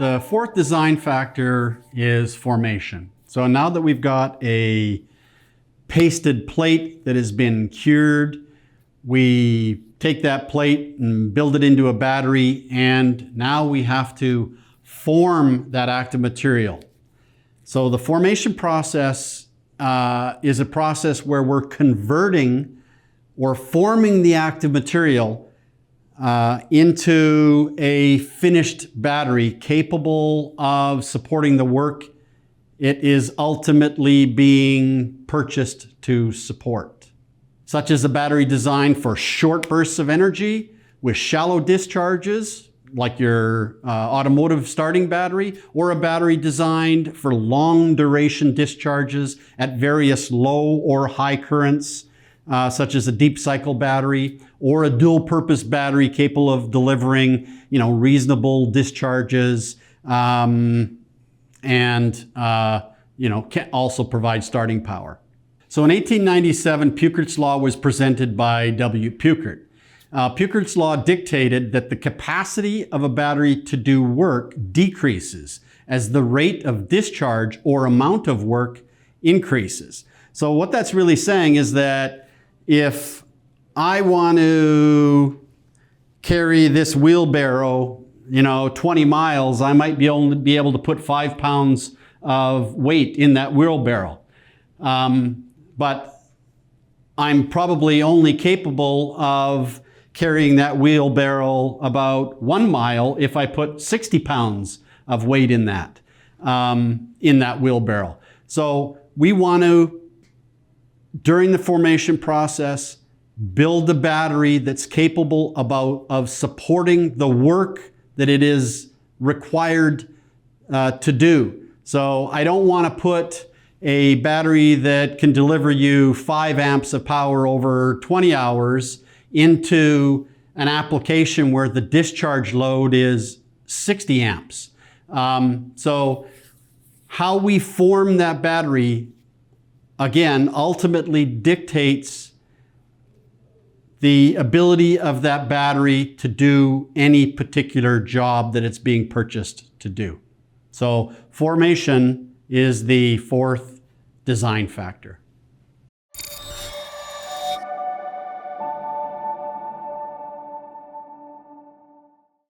The fourth design factor is formation. So now that we've got a pasted plate that has been cured, we take that plate and build it into a battery, and now we have to form that active material. So the formation process is a process where we're converting or forming the active material into a finished battery capable of supporting the work it is ultimately being purchased to support, such as a battery designed for short bursts of energy with shallow discharges, like your automotive starting battery, or a battery designed for long duration discharges at various low or high currents, such as a deep cycle battery, or a dual purpose battery capable of delivering, reasonable discharges, and can also provide starting power. So in 1897, Pukert's law was presented by W. Pukert. Pukert's law dictated that the capacity of a battery to do work decreases as the rate of discharge or amount of work increases. So what that's really saying is that if I want to carry this wheelbarrow, 20 miles, I might be able to put 5 pounds of weight in that wheelbarrow. But I'm probably only capable of carrying that wheelbarrow about 1 mile if I put 60 pounds of weight in that wheelbarrow. So we want to, during the formation process, build a battery that's capable of supporting the work that it is required to do. So I don't want to put a battery that can deliver you 5 amps of power over 20 hours into an application where the discharge load is 60 amps. So how we form that battery, again, ultimately dictates the ability of that battery to do any particular job that it's being purchased to do. So formation is the fourth design factor.